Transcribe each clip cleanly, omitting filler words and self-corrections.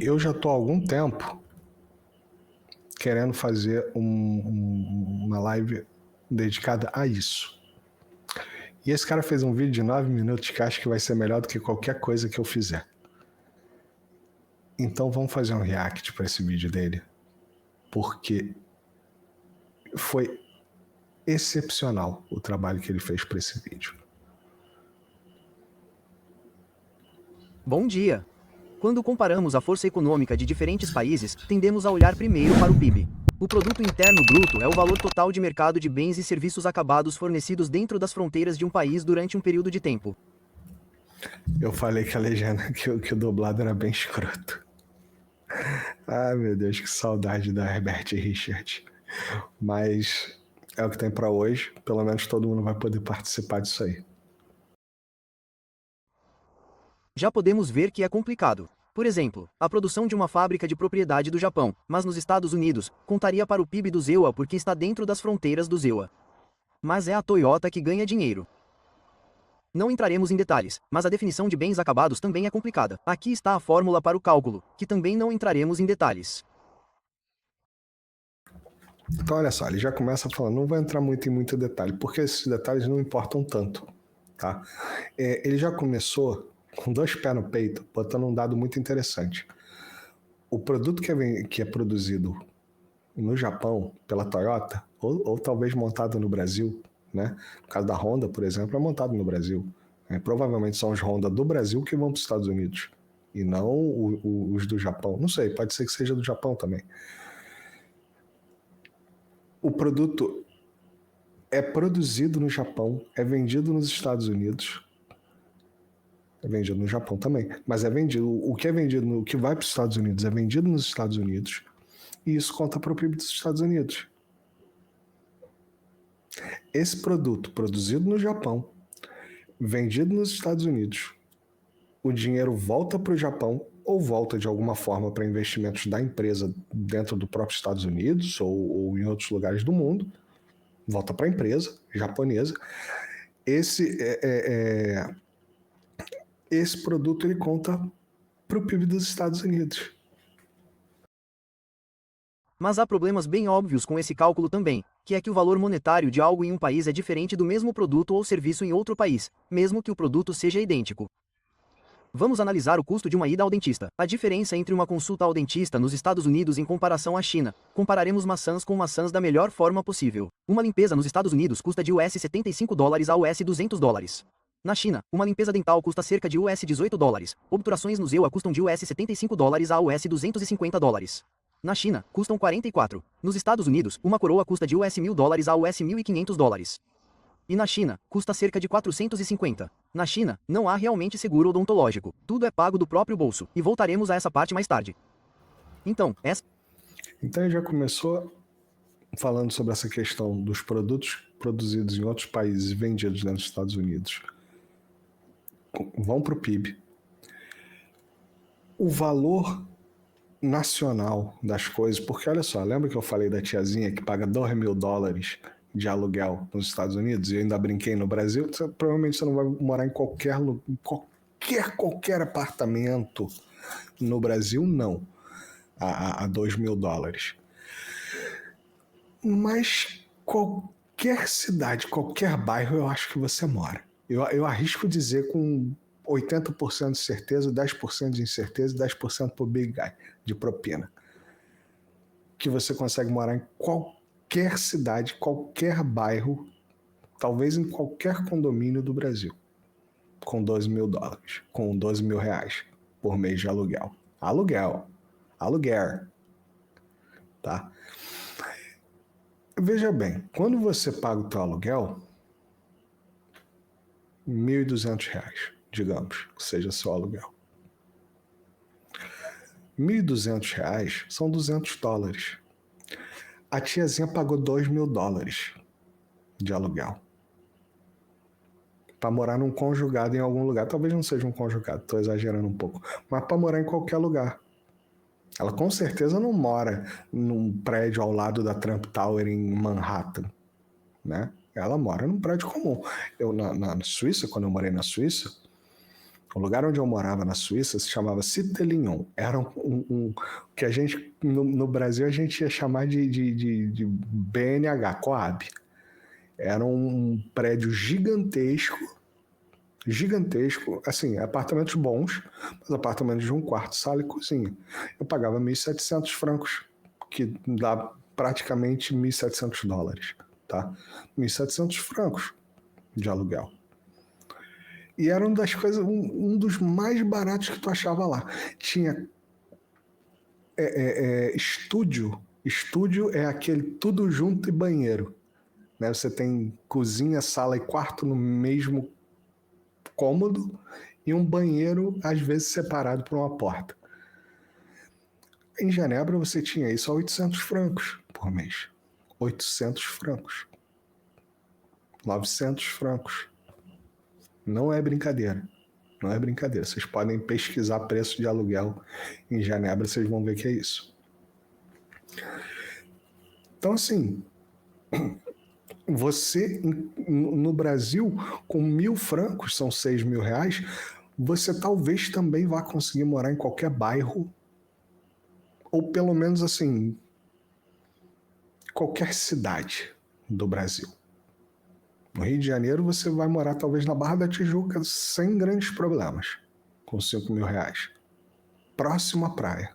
Eu já estou há algum tempo querendo fazer uma live dedicada a isso. E esse cara fez um vídeo de 9 minutos que acho que vai ser melhor do que qualquer coisa que eu fizer. Então vamos fazer um react para esse vídeo dele, porque foi excepcional o trabalho que ele fez para esse vídeo. Bom dia! Quando comparamos a força econômica de diferentes países, tendemos a olhar primeiro para o PIB. O Produto Interno Bruto é o valor total de mercado de bens e serviços acabados fornecidos dentro das fronteiras de um país durante um período de tempo. Eu falei que a legenda, que o dublado era bem escroto. Ah, meu Deus, que saudade da Herbert Richards. Mas é o que tem para hoje. Pelo menos todo mundo vai poder participar disso aí. Já podemos ver que é complicado. Por exemplo, a produção de uma fábrica de propriedade do Japão, mas nos Estados Unidos, contaria para o PIB do ZEUA porque está dentro das fronteiras do ZEUA. Mas é a Toyota que ganha dinheiro. Não entraremos em detalhes, mas a definição de bens acabados também é complicada. Aqui está a fórmula para o cálculo, que também não entraremos em detalhes. Então, olha só, ele já começa falando, não vai entrar muito em muito detalhe, porque esses detalhes não importam tanto, tá? Ele já começou com 2 pés no peito, botando um dado muito interessante. O produto que é produzido no Japão pela Toyota, ou talvez montado no Brasil, né? No caso da Honda, por exemplo, é montado no Brasil. Provavelmente são os Honda do Brasil que vão para os Estados Unidos, e não os do Japão. Não sei, pode ser que seja do Japão também. O produto é produzido no Japão, é vendido nos Estados Unidos, é vendido no Japão também, mas é vendido, o que é vendido, o que vai para os Estados Unidos é vendido nos Estados Unidos, e isso conta para o PIB dos Estados Unidos. Esse produto produzido no Japão, vendido nos Estados Unidos, o dinheiro volta para o Japão ou volta de alguma forma para investimentos da empresa dentro do próprio Estados Unidos ou em outros lugares do mundo, volta para a empresa japonesa. Esse produto ele conta para o PIB dos Estados Unidos. Mas há problemas bem óbvios com esse cálculo também, que é que o valor monetário de algo em um país é diferente do mesmo produto ou serviço em outro país, mesmo que o produto seja idêntico. Vamos analisar o custo de uma ida ao dentista. A diferença entre uma consulta ao dentista nos Estados Unidos em comparação à China. Compararemos maçãs com maçãs da melhor forma possível. Uma limpeza nos Estados Unidos custa de US $75 a US $200. Na China, uma limpeza dental custa cerca de US $18. Obturações no ZEUA custam de US $75 a US $250. Na China, custam 44. Nos Estados Unidos, uma coroa custa de US $1.000 a US $1.500. E na China, custa cerca de 450. Na China, não há realmente seguro odontológico. Tudo é pago do próprio bolso. E voltaremos a essa parte mais tarde. Então ele já começou falando sobre essa questão dos produtos produzidos em outros países e vendidos dentro dos Estados Unidos. Vão para o PIB. O valor nacional das coisas, porque olha só, lembra que eu falei da tiazinha que paga $2.000 de aluguel nos Estados Unidos e eu ainda brinquei no Brasil? Provavelmente você não vai morar em qualquer apartamento no Brasil, não, a $2.000. Mas qualquer cidade, qualquer bairro, eu acho que você mora. Eu arrisco dizer com 80% de certeza, 10% de incerteza e 10% por Big Guy de propina, que você consegue morar em qualquer cidade, qualquer bairro, talvez em qualquer condomínio do Brasil, com $12.000, com R$12.000 por mês de aluguel. Aluguel. Tá? Veja bem, quando você paga o teu aluguel, R$1.200, digamos, que seja seu aluguel. R$1.200 são $200. A tiazinha pagou $2.000 de aluguel para morar num conjugado em algum lugar. Talvez não seja um conjugado, estou exagerando um pouco, mas para morar em qualquer lugar. Ela com certeza não mora num prédio ao lado da Trump Tower em Manhattan, né? Ela mora num prédio comum. Eu na Suíça, quando eu morei na Suíça, O lugar onde eu morava na Suíça se chamava Cité-Lignon. Era que a gente, no Brasil, a gente ia chamar de BNH, Coab. Era um prédio gigantesco, assim, apartamentos bons, mas apartamentos de um quarto, sala e cozinha. Eu pagava 1.700 francos, que dá praticamente 1.700 dólares, tá? 1.700 francos de aluguel. E era uma das coisas, um dos mais baratos que tu achava lá. Tinha estúdio. Estúdio é aquele tudo junto e banheiro. Né? Você tem cozinha, sala e quarto no mesmo cômodo e um banheiro, às vezes, separado por uma porta. Em Genebra, você tinha isso a 800 francos por mês. 800 francos. 900 francos. Não é brincadeira. Não é brincadeira. Vocês podem pesquisar preço de aluguel em Genebra, vocês vão ver que é isso. Então, assim, você no Brasil, com 1.000 francos, são 6.000 reais, você talvez também vá conseguir morar em qualquer bairro, ou pelo menos, assim, qualquer cidade do Brasil. No Rio de Janeiro, você vai morar talvez na Barra da Tijuca sem grandes problemas, com 5.000 reais. Próximo à praia.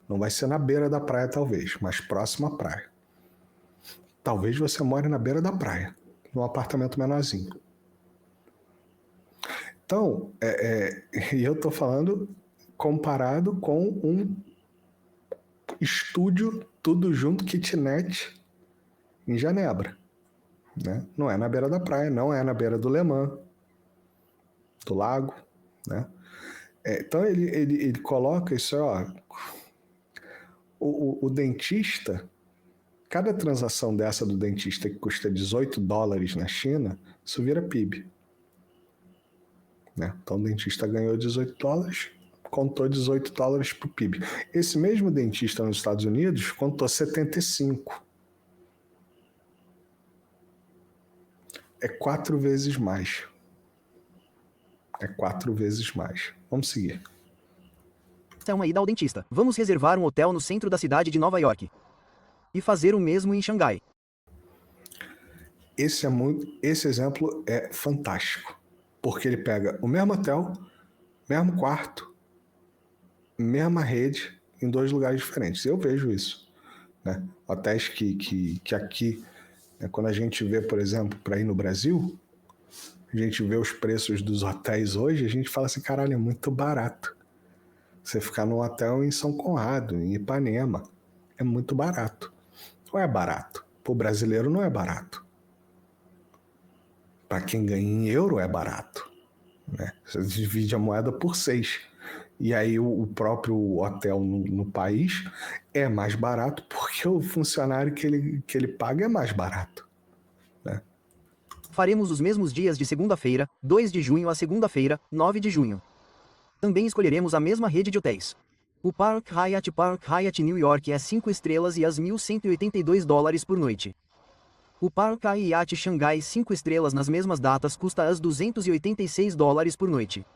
Não vai ser na beira da praia, talvez, mas próximo à praia. Talvez você more na beira da praia, num apartamento menorzinho. Então, e eu estou falando comparado com um estúdio tudo junto, kitnet, em Genebra. Né? Não é na beira da praia, não é na beira do Le Mans, do lago, né? Então ele coloca isso, ó, o dentista, cada transação dessa do dentista que custa 18 dólares na China, isso vira PIB. Né? Então o dentista ganhou 18 dólares, contou 18 dólares para o PIB. Esse mesmo dentista nos Estados Unidos contou 75. É 4 vezes mais. É 4 vezes mais. Vamos seguir. Essa é uma ida ao dentista. Vamos reservar um hotel no centro da cidade de Nova York. E fazer o mesmo em Xangai. Esse exemplo é fantástico. Porque ele pega o mesmo hotel, mesmo quarto, mesma rede, em 2 lugares diferentes. Eu vejo isso. Né? Hotéis que aqui, né, quando a gente vê, por exemplo, para ir no Brasil, a gente vê os preços dos hotéis hoje, a gente fala assim, caralho, é muito barato. Você ficar num hotel em São Conrado, em Ipanema, é muito barato. Não é barato. Para o brasileiro não é barato. Para quem ganha em euro é barato. Né? Você divide a moeda por 6. E aí o próprio hotel no país é mais barato porque o funcionário que ele paga é mais barato. Né? Faremos os mesmos dias de segunda-feira, 2 de junho a segunda-feira, 9 de junho. Também escolheremos a mesma rede de hotéis. O Park Hyatt New York é 5 estrelas e as 1.182 dólares por noite. O Park Hyatt Xangai 5 estrelas nas mesmas datas custa as 286 dólares por noite.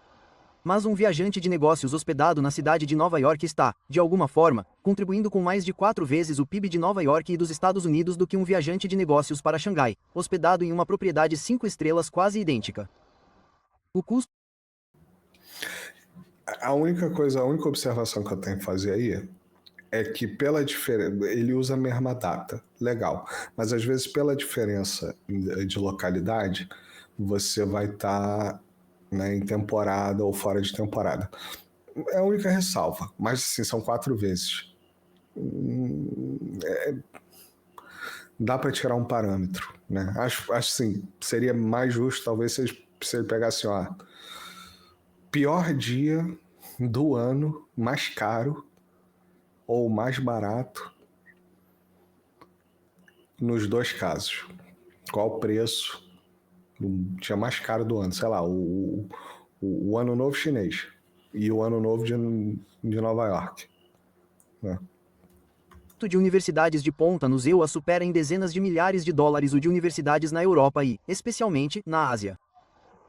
Mas um viajante de negócios hospedado na cidade de Nova York está, de alguma forma, contribuindo com mais de 4 vezes o PIB de Nova York e dos Estados Unidos do que um viajante de negócios para Xangai, hospedado em uma propriedade 5 estrelas quase idêntica. O custo... A única observação que eu tenho que fazer aí é que pela diferença, ele usa a mesma data, legal, mas às vezes pela diferença de localidade, você vai estar né, em temporada ou fora de temporada. É a única ressalva, mas assim, são 4 vezes. Dá para tirar um parâmetro, né? Acho assim, seria mais justo talvez se ele pegasse, ó, pior dia do ano, mais caro ou mais barato nos 2 casos. Qual o preço? O dia mais caro do ano, sei lá, o Ano Novo Chinês e o Ano Novo de Nova York. Né? De universidades de ponta nos EUA supera em dezenas de milhares de dólares o de universidades na Europa e, especialmente, na Ásia.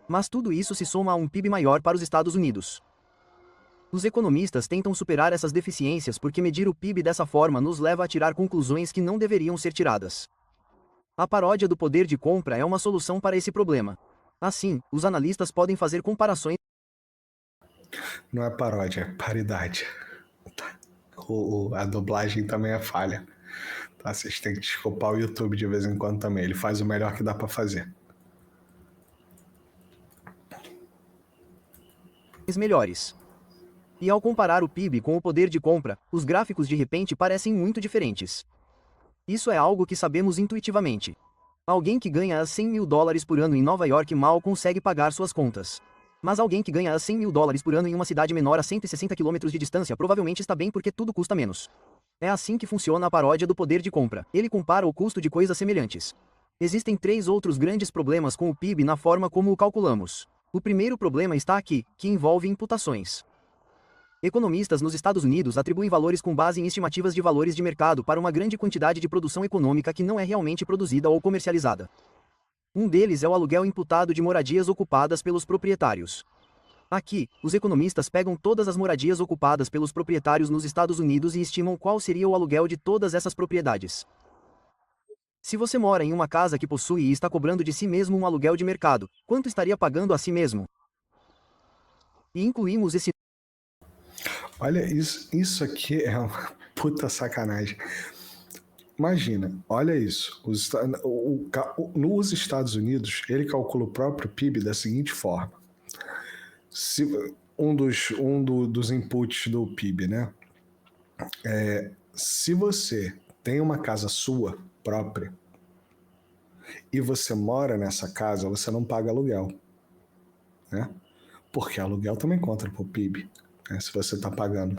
Mas tudo isso se soma a um PIB maior para os Estados Unidos. Os economistas tentam superar essas deficiências porque medir o PIB dessa forma nos leva a tirar conclusões que não deveriam ser tiradas. A paródia do poder de compra é uma solução para esse problema. Assim, os analistas podem fazer comparações. Não é paródia, é paridade. Tá. A dublagem também é falha. Tá? Vocês têm que desculpar o YouTube de vez em quando também. Ele faz o melhor que dá para fazer. Melhores. E ao comparar o PIB com o poder de compra, os gráficos de repente parecem muito diferentes. Isso é algo que sabemos intuitivamente. Alguém que ganha $100 mil por ano em Nova York mal consegue pagar suas contas. Mas alguém que ganha $100 mil por ano em uma cidade menor a 160 km de distância provavelmente está bem porque tudo custa menos. É assim que funciona a paródia do poder de compra. Ele compara o custo de coisas semelhantes. Existem 3 outros grandes problemas com o PIB na forma como o calculamos. O primeiro problema está aqui, que envolve imputações. Economistas nos Estados Unidos atribuem valores com base em estimativas de valores de mercado para uma grande quantidade de produção econômica que não é realmente produzida ou comercializada. Um deles é o aluguel imputado de moradias ocupadas pelos proprietários. Aqui, os economistas pegam todas as moradias ocupadas pelos proprietários nos Estados Unidos e estimam qual seria o aluguel de todas essas propriedades. Se você mora em uma casa que possui e está cobrando de si mesmo um aluguel de mercado, quanto estaria pagando a si mesmo? E incluímos esse. Olha, isso aqui é uma puta sacanagem. Imagina, olha isso. Nos Estados Unidos, ele calcula o próprio PIB da seguinte forma. Dos inputs do PIB, né? Se você tem uma casa sua própria e você mora nessa casa, você não paga aluguel, né? Porque aluguel também conta para o PIB. Né? Se você está pagando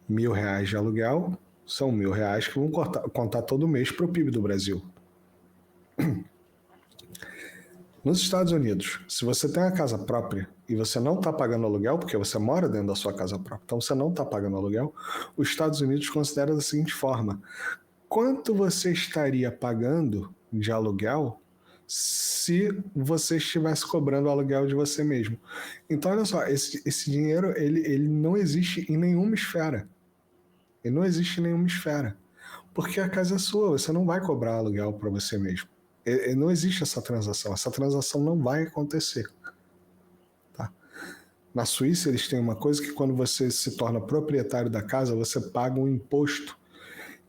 R$1.000 de aluguel, são R$1.000 que vão contar todo mês para o PIB do Brasil. Nos Estados Unidos, se você tem uma casa própria e você não está pagando aluguel, porque você mora dentro da sua casa própria, então você não está pagando aluguel, os Estados Unidos considera da seguinte forma: quanto você estaria pagando de aluguel se você estivesse cobrando o aluguel de você mesmo? Então, olha só, esse dinheiro ele não existe em nenhuma esfera. Ele não existe em nenhuma esfera. Porque a casa é sua, você não vai cobrar aluguel para você mesmo. Não existe essa transação não vai acontecer. Tá? Na Suíça, eles têm uma coisa que quando você se torna proprietário da casa, você paga um imposto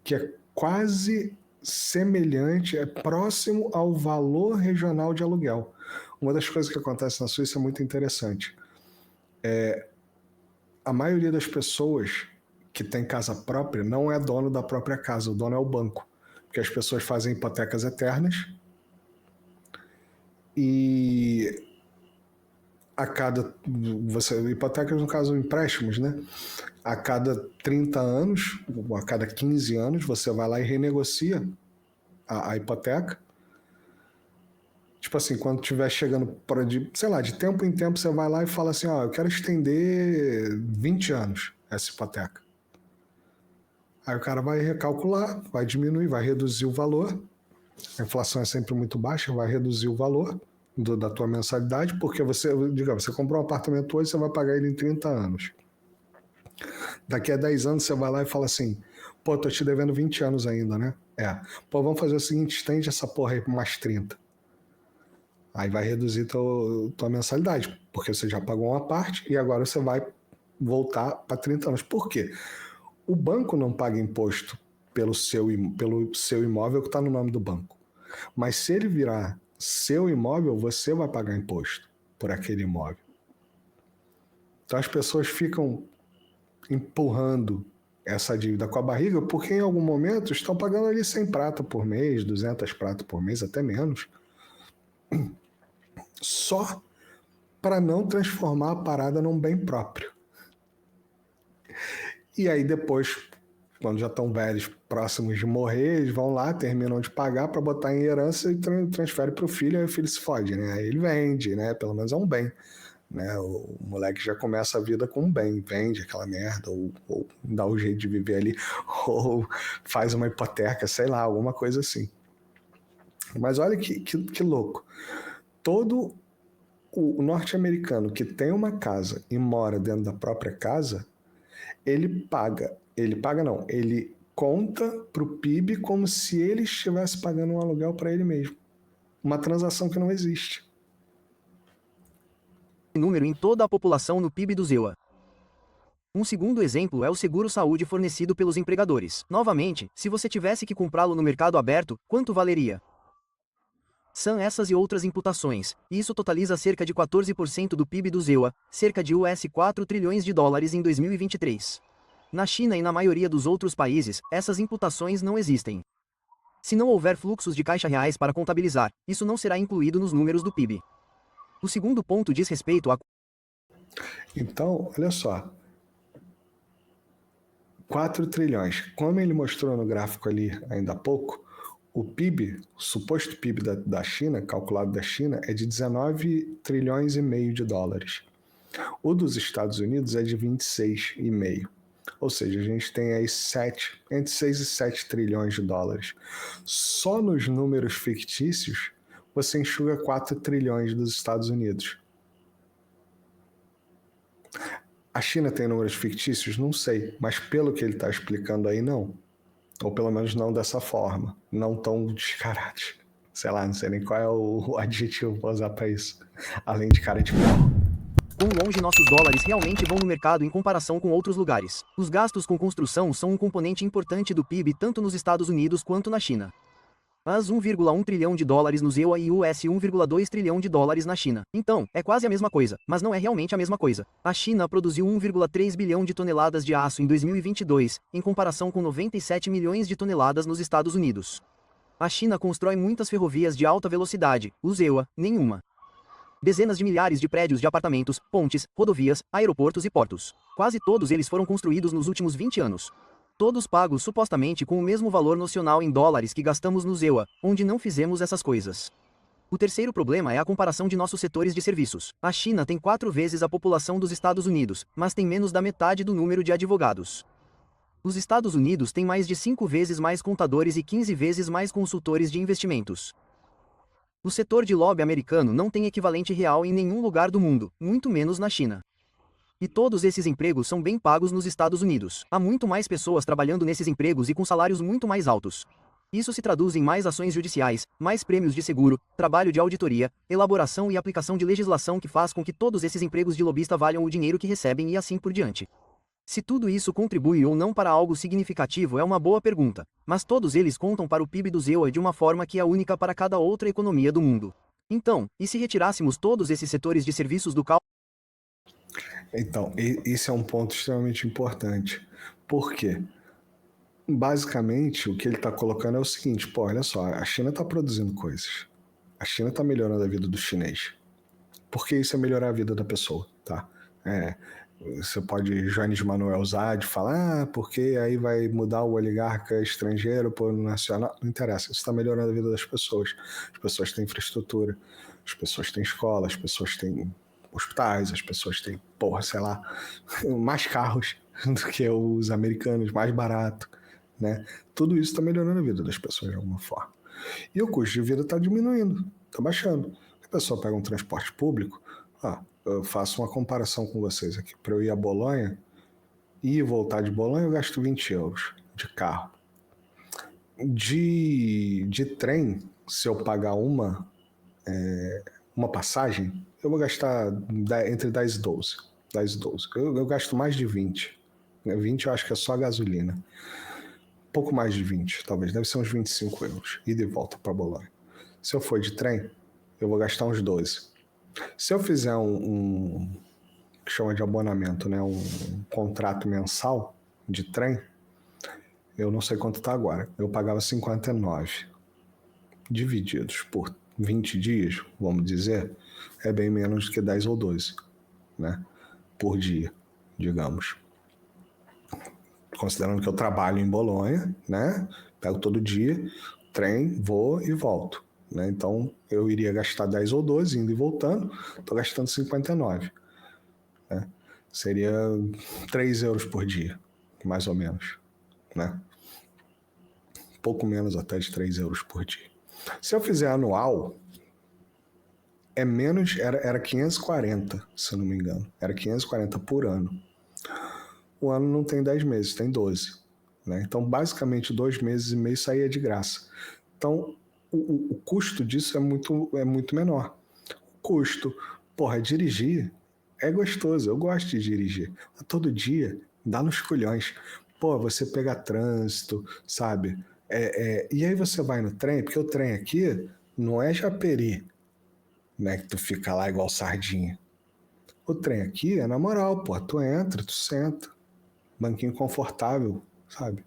que é quase semelhante, é próximo ao valor regional de aluguel. Uma das coisas que acontece na Suíça é muito interessante. A maioria das pessoas que tem casa própria não é dono da própria casa, o dono é o banco. Porque as pessoas fazem hipotecas eternas e hipotecas no caso empréstimos, né? A cada 30 anos, ou a cada 15 anos, você vai lá e renegocia a hipoteca. Tipo assim, quando estiver chegando de tempo em tempo, você vai lá e fala assim, eu quero estender 20 anos essa hipoteca. Aí o cara vai recalcular, vai diminuir, vai reduzir o valor. A inflação é sempre muito baixa, vai reduzir o valor da tua mensalidade, porque você comprou um apartamento hoje, você vai pagar ele em 30 anos. Daqui a 10 anos você vai lá e fala assim, tô te devendo 20 anos ainda, né? Vamos fazer o seguinte, estende essa porra aí por mais 30. Aí vai reduzir tua mensalidade, porque você já pagou uma parte e agora você vai voltar para 30 anos. Por quê? O banco não paga imposto pelo seu imóvel que está no nome do banco. Mas se ele virar seu imóvel, você vai pagar imposto por aquele imóvel. Então as pessoas ficam empurrando essa dívida com a barriga porque em algum momento estão pagando ali 100 prata por mês, 200 prata por mês, até menos, só para não transformar a parada num bem próprio. E aí depois, quando já estão velhos, próximos de morrer, eles vão lá, terminam de pagar para botar em herança e transfere para o filho, aí o filho se fode, né? Aí ele vende, né? Pelo menos é um bem. Né? O moleque já começa a vida com um bem, vende aquela merda, ou dá o jeito de viver ali, ou faz uma hipoteca, sei lá, alguma coisa assim. Mas olha que louco. Todo O norte-americano que tem uma casa e mora dentro da própria casa, ele conta para o PIB como se ele estivesse pagando um aluguel para ele mesmo. Uma transação que não existe. Número em toda a população no PIB do ZEUA. Um segundo exemplo é o seguro-saúde fornecido pelos empregadores. Novamente, se você tivesse que comprá-lo no mercado aberto, quanto valeria? São essas e outras imputações, e isso totaliza cerca de 14% do PIB do ZEUA, cerca de US$ 4 trilhões em 2023. Na China e na maioria dos outros países, essas imputações não existem. Se não houver fluxos de caixa reais para contabilizar, isso não será incluído nos números do PIB. O segundo ponto diz respeito a... Então, olha só. 4 trilhões. Como ele mostrou no gráfico ali ainda há pouco, o PIB, o suposto PIB da China, calculado da China, é de 19 trilhões e meio de dólares. O dos Estados Unidos é de 26,5. Ou seja, a gente tem aí entre 6 e 7 trilhões de dólares. Só nos números fictícios, você enxuga 4 trilhões dos Estados Unidos. A China tem números fictícios? Não sei, mas pelo que ele está explicando aí, não. Ou pelo menos não dessa forma, não tão descarados. Sei lá, não sei nem qual é o adjetivo para usar para isso, além de cara de pau. Quão longe nossos dólares realmente vão no mercado em comparação com outros lugares. Os gastos com construção são um componente importante do PIB tanto nos Estados Unidos quanto na China. As 1,1 trilhão de dólares no ZEUA e US 1,2 trilhão de dólares na China. Então, é quase a mesma coisa, mas não é realmente a mesma coisa. A China produziu 1,3 bilhão de toneladas de aço em 2022, em comparação com 97 milhões de toneladas nos Estados Unidos. A China constrói muitas ferrovias de alta velocidade, o ZEUA, nenhuma. Dezenas de milhares de prédios de apartamentos, pontes, rodovias, aeroportos e portos. Quase todos eles foram construídos nos últimos 20 anos. Todos pagos supostamente com o mesmo valor nocional em dólares que gastamos no ZEUA, onde não fizemos essas coisas. O terceiro problema é a comparação de nossos setores de serviços. A China tem 4 vezes a população dos Estados Unidos, mas tem menos da metade do número de advogados. Os Estados Unidos têm mais de 5 vezes mais contadores e 15 vezes mais consultores de investimentos. O setor de lobby americano não tem equivalente real em nenhum lugar do mundo, muito menos na China. E todos esses empregos são bem pagos nos Estados Unidos. Há muito mais pessoas trabalhando nesses empregos e com salários muito mais altos. Isso se traduz em mais ações judiciais, mais prêmios de seguro, trabalho de auditoria, elaboração e aplicação de legislação que faz com que todos esses empregos de lobista valham o dinheiro que recebem e assim por diante. Se tudo isso contribui ou não para algo significativo é uma boa pergunta, mas todos eles contam para o PIB do ZEUA de uma forma que é única para cada outra economia do mundo. Então, e se retirássemos todos esses setores de serviços do cálculo? Então, esse é um ponto extremamente importante. Por quê? Basicamente, o que ele está colocando é o seguinte, pô, olha só, a China está produzindo coisas. A China está melhorando a vida do chinês. Por que isso é melhorar a vida da pessoa, tá? Você pode, Jones Manuel Zad, falar, porque aí vai mudar o oligarca estrangeiro por nacional. Não interessa, isso está melhorando a vida das pessoas. As pessoas têm infraestrutura, as pessoas têm escola, as pessoas têm hospitais, as pessoas têm, mais carros do que os americanos, mais barato, né? Tudo isso está melhorando a vida das pessoas de alguma forma. E o custo de vida está diminuindo, está baixando. A pessoa pega um transporte público, eu faço uma comparação com vocês aqui. Para eu ir a Bolonha, ir e voltar de Bolonha, eu gasto 20 euros de carro. De trem, se eu pagar uma passagem, eu vou gastar entre 10 e 12. 10 e 12. Eu gasto mais de 20. 20 eu acho que é só gasolina. Pouco mais de 20, talvez. Deve ser uns 25 euros. Ida e volta para Bolonha. Se eu for de trem, eu vou gastar uns 12. Se eu fizer que chama de abonamento, né, um contrato mensal de trem, eu não sei quanto está agora. Eu pagava 59. Divididos por 20 dias, vamos dizer, é bem menos do que 10 ou 12, né, por dia, digamos. Considerando que eu trabalho em Bolonha, né, pego todo dia, trem, vou e volto. Né? Então, eu iria gastar 10 ou 12 indo e voltando, estou gastando 59. Né? Seria 3 euros por dia, mais ou menos. Né? Pouco menos até de 3 euros por dia. Se eu fizer anual, É menos, era 540, se eu não me engano. Era 540 por ano. O ano não tem 10 meses, tem 12. Né? Então, basicamente, 2 meses e meio saía de graça. Então, o custo disso é muito menor. O custo, porra, dirigir é gostoso, eu gosto de dirigir. Mas todo dia dá nos culhões. Pô, você pega trânsito, sabe? E aí você vai no trem, porque o trem aqui não é Japeri, né? Que tu fica lá igual sardinha. O trem aqui é na moral, pô. Tu entra, tu senta, banquinho confortável, sabe?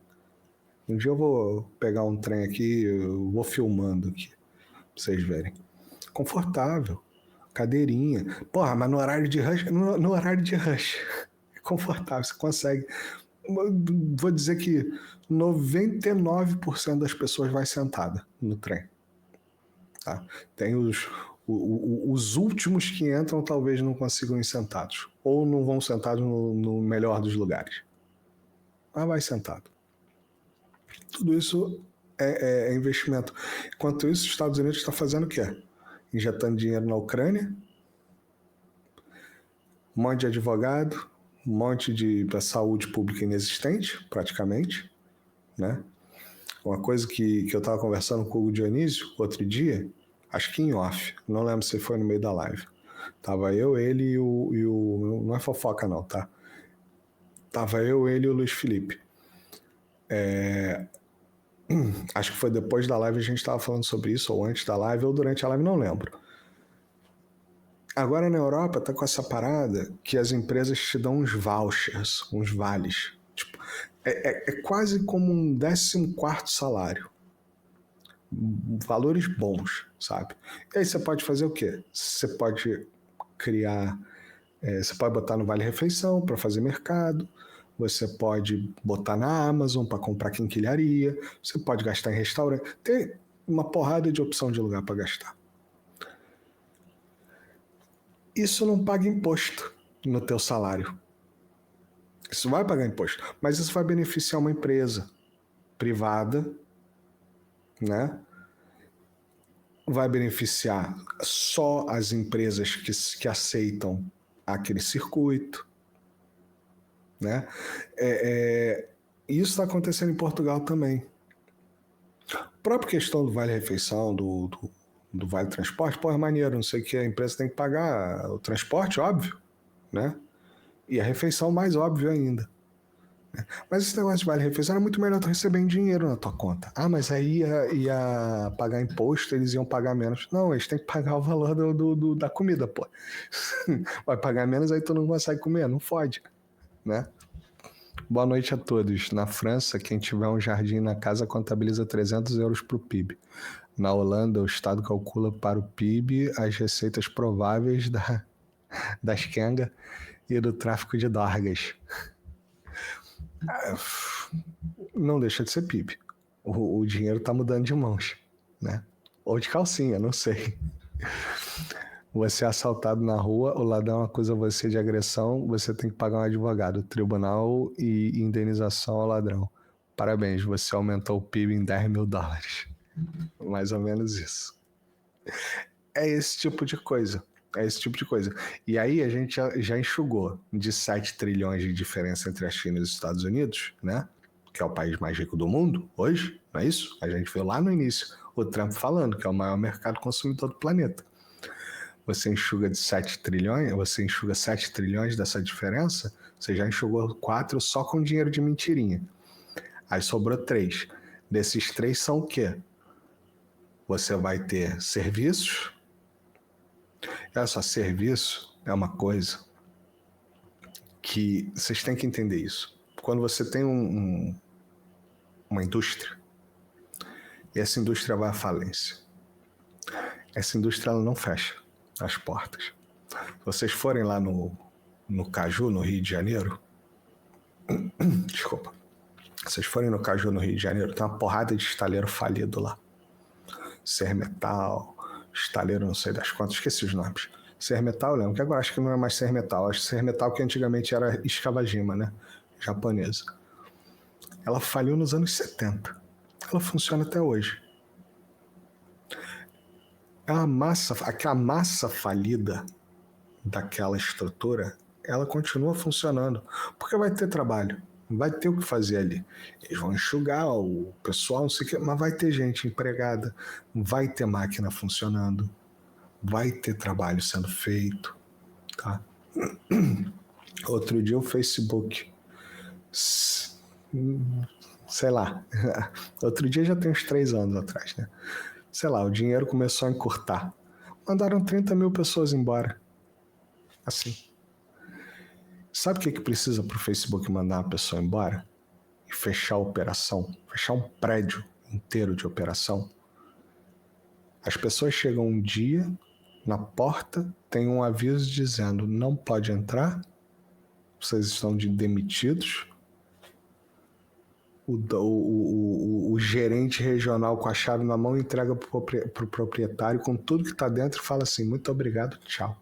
Um dia eu vou pegar um trem aqui, eu vou filmando aqui, pra vocês verem. Confortável, cadeirinha. Porra, mas no horário de rush, no horário de rush, é confortável, você consegue. Vou dizer que 99% das pessoas vai sentada no trem. Tá? Tem os últimos que entram talvez não consigam ir sentados. Ou não vão sentados no melhor dos lugares. Mas vai sentado. Tudo isso é investimento. Enquanto isso, os Estados Unidos está fazendo o quê? Injetando dinheiro na Ucrânia, um monte de advogado, um monte de saúde pública inexistente, praticamente, né? Uma coisa que eu estava conversando com o Dionísio outro dia, acho que em off, não lembro se foi no meio da live. Tava eu, ele e o não é fofoca não, tá? Tava eu, ele e o Luiz Felipe. Acho que foi depois da live a gente estava falando sobre isso, ou antes da live, ou durante a live, não lembro. Agora na Europa tá com essa parada que as empresas te dão uns vouchers, uns vales. Tipo, é quase como um 14º salário. Valores bons, sabe? E aí você pode fazer o quê? Você pode criar, você pode botar no Vale Refeição para fazer mercado, você pode botar na Amazon para comprar quinquilharia, você pode gastar em restaurante, tem uma porrada de opção de lugar para gastar. Isso não paga imposto no teu salário. Isso vai pagar imposto, mas isso vai beneficiar uma empresa privada, né? Vai beneficiar só as empresas que aceitam aquele circuito, né? Isso está acontecendo em Portugal também. A própria questão do Vale Refeição, do Vale Transporte, pô, é maneiro, não sei o que, a empresa tem que pagar o transporte, óbvio, né? E a refeição mais óbvio ainda. Mas esse negócio de Vale Refeição era muito melhor tu receber em dinheiro na tua conta. Ah, mas aí ia pagar imposto, eles iam pagar menos. Não, eles têm que pagar o valor da comida, pô. Vai pagar menos, aí tu não consegue comer, não fode, né? Boa noite a todos. Na França, quem tiver um jardim na casa contabiliza 300 euros para o PIB. Na Holanda, o Estado calcula para o PIB as receitas prováveis das quenga e do tráfico de dorgas. Não deixa de ser PIB. O dinheiro está mudando de mãos, né? Ou de calcinha, não sei. Você é assaltado na rua, o ladrão acusa você de agressão, você tem que pagar um advogado, tribunal e indenização ao ladrão. Parabéns, você aumentou o PIB em 10 mil dólares. Mais ou menos isso. É esse tipo de coisa. É esse tipo de coisa. E aí a gente já enxugou de 7 trilhões de diferença entre a China e os Estados Unidos, né? Que é o país mais rico do mundo hoje, não é isso? A gente viu lá no início o Trump falando que é o maior mercado consumidor do planeta. Você enxuga de 7 trilhões, você enxuga 7 trilhões dessa diferença, você já enxugou 4 só com dinheiro de mentirinha. Aí sobrou 3. Desses 3 são o quê? Você vai ter serviços. Olha só, serviço é uma coisa que vocês têm que entender isso. Quando você tem uma indústria, e essa indústria vai à falência, essa indústria ela não fecha as portas. Se vocês forem lá no Caju, no Rio de Janeiro, desculpa, se vocês forem no Caju, no Rio de Janeiro, tem uma porrada de estaleiro falido lá. Sermetal, estaleiro não sei das quantas, esqueci os nomes. Sermetal, eu lembro, que agora acho que não é mais Sermetal, acho que Sermetal que antigamente era Escavajima, né? Japonesa. Ela faliu nos anos 70. Ela funciona até hoje. aquela massa falida daquela estrutura, ela continua funcionando, porque vai ter trabalho, vai ter o que fazer ali. Eles vão enxugar o pessoal, não sei o que, mas vai ter gente empregada, vai ter máquina funcionando, vai ter trabalho sendo feito, tá? Outro dia o Facebook, sei lá, outro dia já tem uns 3 anos atrás, né? Sei lá, o dinheiro começou a encurtar. Mandaram 30 mil pessoas embora. Assim. Sabe o que precisa para o Facebook mandar uma pessoa embora? E fechar a operação? Fechar um prédio inteiro de operação? As pessoas chegam um dia, na porta, tem um aviso dizendo: não pode entrar, vocês estão demitidos. O gerente regional com a chave na mão entrega para o proprietário com tudo que está dentro e fala assim: muito obrigado, tchau.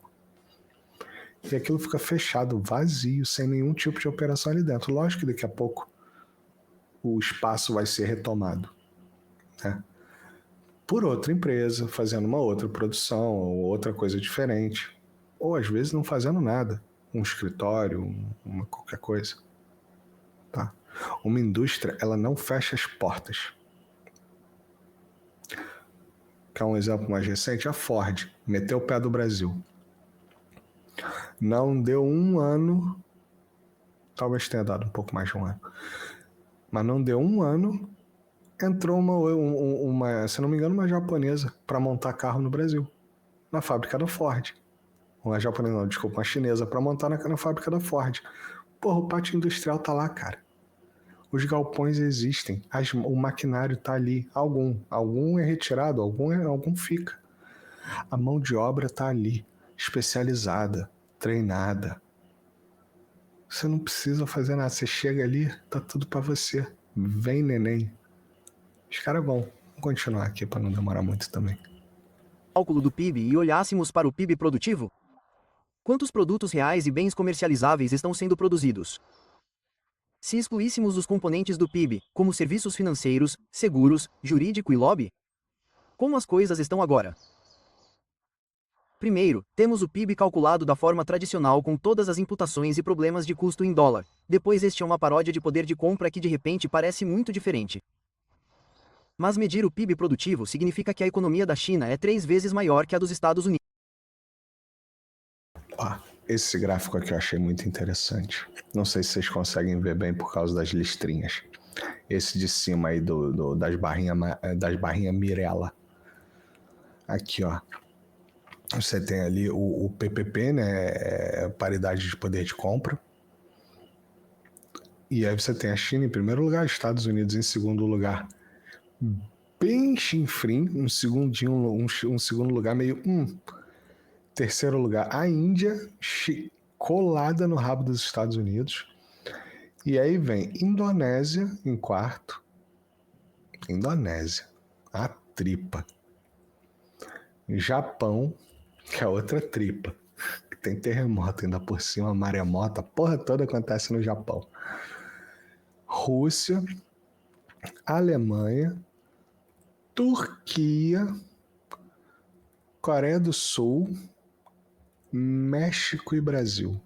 E aquilo fica fechado, vazio, sem nenhum tipo de operação ali dentro. Lógico que daqui a pouco o espaço vai ser retomado, né? Por outra empresa, fazendo uma outra produção ou outra coisa diferente. Ou às vezes não fazendo nada. Um escritório, qualquer coisa. Tá? Uma indústria, ela não fecha as portas. Quer um exemplo mais recente? A Ford meteu o pé do Brasil. Não deu um ano, talvez tenha dado um pouco mais de um ano, mas não deu um ano, entrou uma se não me engano, uma japonesa para montar carro no Brasil, na fábrica da Ford. Uma japonesa não, desculpa, uma chinesa para montar na fábrica da Ford. Porra, o pátio industrial tá lá, cara. Os galpões existem, o maquinário tá ali. Algum é retirado, algum fica. A mão de obra tá ali, especializada, treinada. Você não precisa fazer nada, você chega ali, tá tudo para você. Vem, neném. Os caras vão. Vamos continuar aqui para não demorar muito também. Cálculo do PIB e olhássemos para o PIB produtivo? Quantos produtos reais e bens comercializáveis estão sendo produzidos? Se excluíssemos os componentes do PIB, como serviços financeiros, seguros, jurídico e lobby? Como as coisas estão agora? Primeiro, temos o PIB calculado da forma tradicional com todas as imputações e problemas de custo em dólar. Depois este é uma paródia de poder de compra que de repente parece muito diferente. Mas medir o PIB produtivo significa que a economia da China é 3 vezes maior que a dos Estados Unidos. Esse gráfico aqui eu achei muito interessante. Não sei se vocês conseguem ver bem por causa das listrinhas. Esse de cima aí das barrinhas Mirella. Aqui, ó. Você tem ali o PPP, né? Paridade de poder de compra. E aí você tem a China em primeiro lugar, Estados Unidos em segundo lugar. Bem chinfrim, um segundo lugar meio... Terceiro lugar, a Índia, colada no rabo dos Estados Unidos. E aí vem Indonésia em quarto. Indonésia, a tripa. Japão, que é outra tripa. Tem terremoto ainda por cima, maremoto, a porra toda acontece no Japão. Rússia, Alemanha, Turquia, Coreia do Sul, México e Brasil.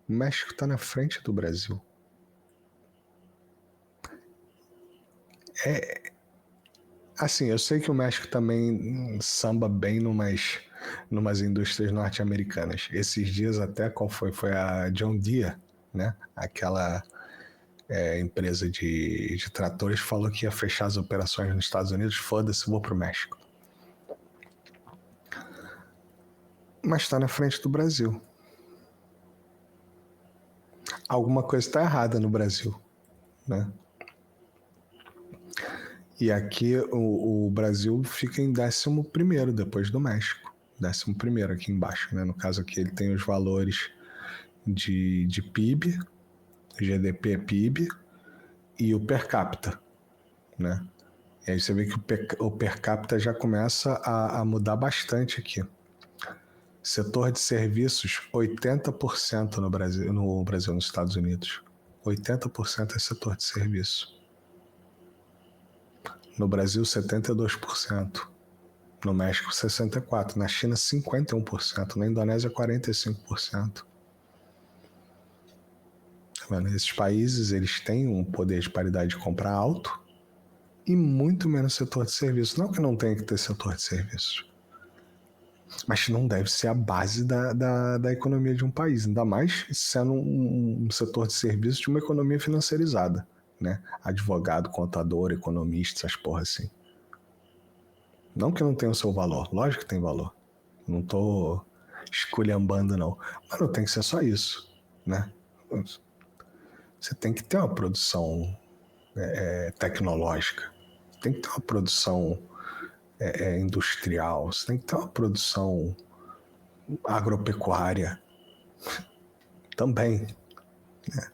O México está na frente do Brasil. Assim, eu sei que o México também samba bem numas indústrias norte-americanas. Esses dias até, qual foi? Foi a John Deere, né? Aquela empresa de tratores falou que ia fechar as operações nos Estados Unidos. Foda-se, vou pro México. Mas está na frente do Brasil. Alguma coisa está errada no Brasil, né? E aqui o Brasil fica em 11º depois do México. 11º aqui embaixo, né? No caso aqui ele tem os valores de PIB, GDP PIB e o per capita, né? E aí você vê que o per capita já começa a mudar bastante aqui. Setor de serviços, 80% no Brasil, nos Estados Unidos. 80% é setor de serviço. No Brasil, 72%. No México, 64%. Na China, 51%. Na Indonésia, 45%. Tá vendo? Esses países, eles têm um poder de paridade de compra alto e muito menos setor de serviços. Não que não tenha que ter setor de serviços, mas não deve ser a base da economia de um país, ainda mais sendo um setor de serviços de uma economia financiarizada, né? Advogado, contador, economista, essas porra assim. Não que não tenha o seu valor, lógico que tem valor. Não tô esculhambando, não. Mas não tem que ser só isso, né? Você tem que ter uma produção tecnológica, tem que ter uma produção industrial, você tem que ter uma produção agropecuária também, né?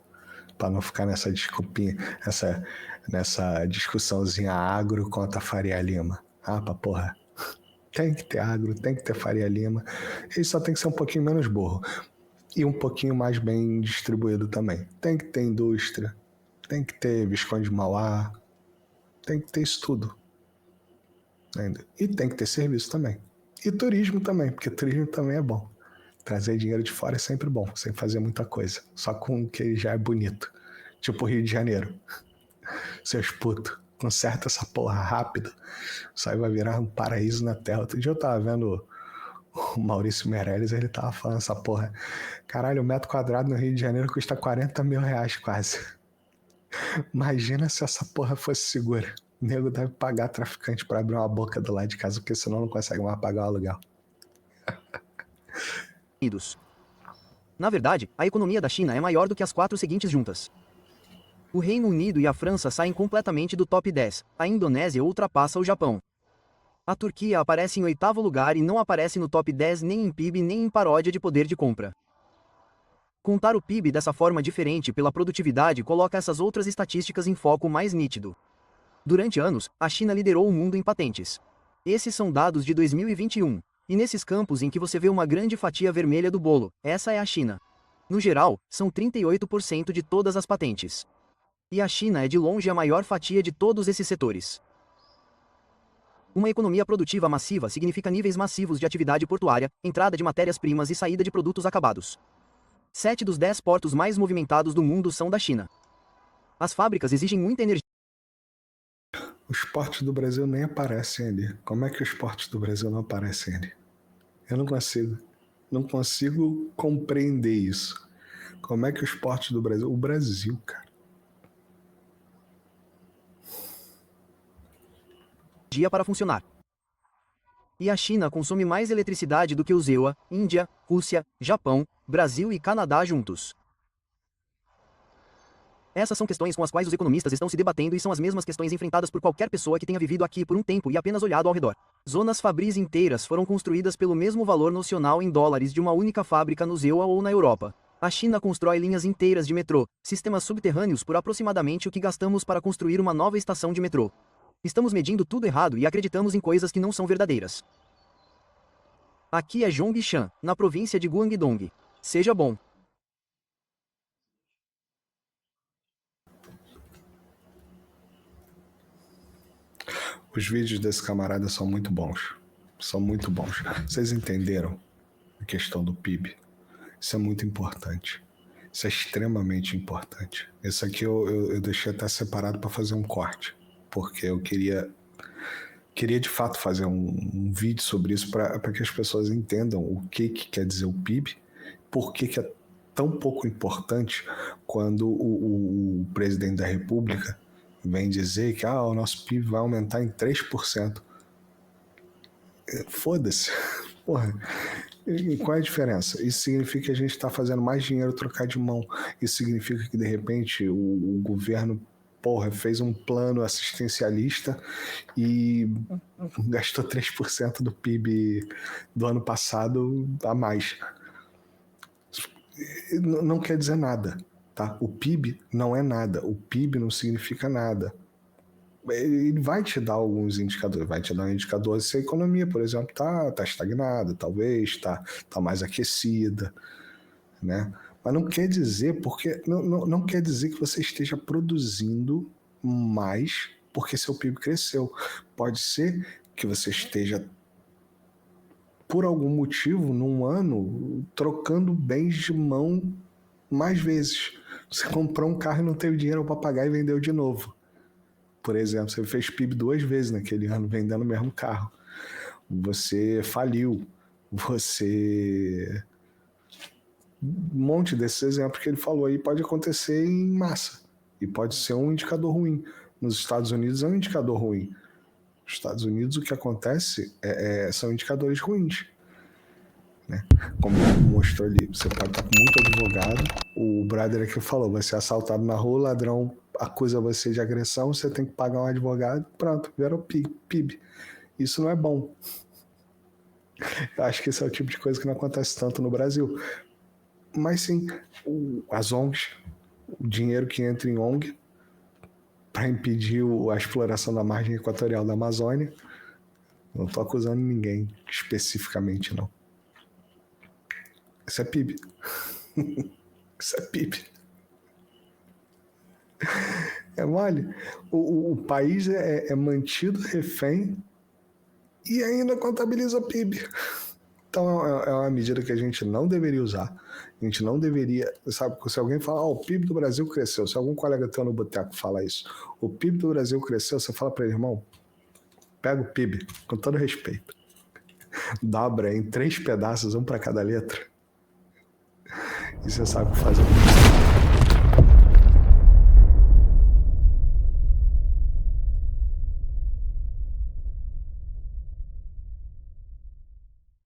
Para não ficar nessa desculpinha, nessa discussãozinha agro contra Faria Lima. Ah, pra porra. Tem que ter agro, tem que ter Faria Lima. Ele só tem que ser um pouquinho menos burro. E um pouquinho mais bem distribuído também. Tem que ter indústria, tem que ter Visconde de Mauá, tem que ter isso tudo. E tem que ter serviço também. E turismo também, porque turismo também é bom. Trazer dinheiro de fora é sempre bom, sem fazer muita coisa. Só com o que já é bonito. Tipo o Rio de Janeiro. Seus putos, conserta essa porra rápido. Isso aí vai virar um paraíso na terra. Outro dia eu tava vendo o Maurício Meirelles, ele tava falando essa porra. Caralho, 1 m² no Rio de Janeiro custa 40 mil reais quase. Imagina se essa porra fosse segura. O nego deve pagar traficante pra abrir uma boca do lado de casa, porque senão não consegue mais pagar o aluguel. Na verdade, a economia da China é maior do que as 4 seguintes juntas. O Reino Unido e a França saem completamente do top 10, a Indonésia ultrapassa o Japão. A Turquia aparece em 8º lugar e não aparece no top 10 nem em PIB nem em paródia de poder de compra. Contar o PIB dessa forma diferente pela produtividade coloca essas outras estatísticas em foco mais nítido. Durante anos, a China liderou o mundo em patentes. Esses são dados de 2021. E nesses campos em que você vê uma grande fatia vermelha do bolo, essa é a China. No geral, são 38% de todas as patentes. E a China é de longe a maior fatia de todos esses setores. Uma economia produtiva massiva significa níveis massivos de atividade portuária, entrada de matérias-primas e saída de produtos acabados. 7 dos 10 portos mais movimentados do mundo são da China. As fábricas exigem muita energia. Os portos do Brasil nem aparecem ali. Como é que os portos do Brasil não aparecem ali? Eu não consigo. Não consigo compreender isso. Como é que os portos do Brasil... O Brasil, cara. Para funcionar. E a China consome mais eletricidade do que os EUA, Índia, Rússia, Japão, Brasil e Canadá juntos. Essas são questões com as quais os economistas estão se debatendo e são as mesmas questões enfrentadas por qualquer pessoa que tenha vivido aqui por um tempo e apenas olhado ao redor. Zonas fabris inteiras foram construídas pelo mesmo valor nocional em dólares de uma única fábrica nos EUA ou na Europa. A China constrói linhas inteiras de metrô, sistemas subterrâneos por aproximadamente o que gastamos para construir uma nova estação de metrô. Estamos medindo tudo errado e acreditamos em coisas que não são verdadeiras. Aqui é Zhongshan, na província de Guangdong. Seja bom. Os vídeos desse camarada são muito bons. São muito bons. Vocês entenderam a questão do PIB? Isso é muito importante. Isso é extremamente importante. Isso aqui eu deixei até separado para fazer um corte, porque eu queria de fato fazer um vídeo sobre isso para que as pessoas entendam o que quer dizer o PIB, por que é tão pouco importante quando o presidente da República vem dizer que o nosso PIB vai aumentar em 3%. Foda-se. Porra. E qual é a diferença? Isso significa que a gente está fazendo mais dinheiro trocar de mão. Isso significa que, de repente, o governo fez um plano assistencialista e gastou 3% do PIB do ano passado a mais. Não quer dizer nada. Tá? O PIB não é nada. O PIB não significa nada. Ele vai te dar alguns indicadores, vai te dar um indicador se a economia, por exemplo, tá estagnada, talvez, tá mais aquecida, né? Mas não quer dizer, porque não quer dizer que você esteja produzindo mais porque seu PIB cresceu. Pode ser que você esteja por algum motivo, num ano, trocando bens de mão mais vezes. Você comprou um carro e não teve dinheiro para pagar e vendeu de novo. Por exemplo, você fez PIB 2 vezes naquele ano vendendo o mesmo carro. Você faliu. Você... Um monte desses exemplos que ele falou aí pode acontecer em massa. E pode ser um indicador ruim. Nos Estados Unidos é um indicador ruim. Nos Estados Unidos o que acontece são indicadores ruins. Né? Como mostrou ali, você pode estar com muito advogado. O brother aqui falou, vai ser assaltado na rua, o ladrão acusa você de agressão, você tem que pagar um advogado, pronto, virou PIB. Isso não é bom. Eu acho que esse é o tipo de coisa que não acontece tanto no Brasil. Mas sim, as ONGs, o dinheiro que entra em ONG para impedir a exploração da margem equatorial da Amazônia, não estou acusando ninguém especificamente, não. Isso é PIB. Isso é PIB. É mole. O país é mantido refém e ainda contabiliza PIB. Então é uma medida que a gente não deveria usar. A gente não deveria... Sabe, se alguém fala, o PIB do Brasil cresceu, se algum colega teu no boteco fala isso, o PIB do Brasil cresceu, você fala para ele, irmão, pega o PIB, com todo respeito, dobra em 3 pedaços, um para cada letra, e você sabe o que fazer.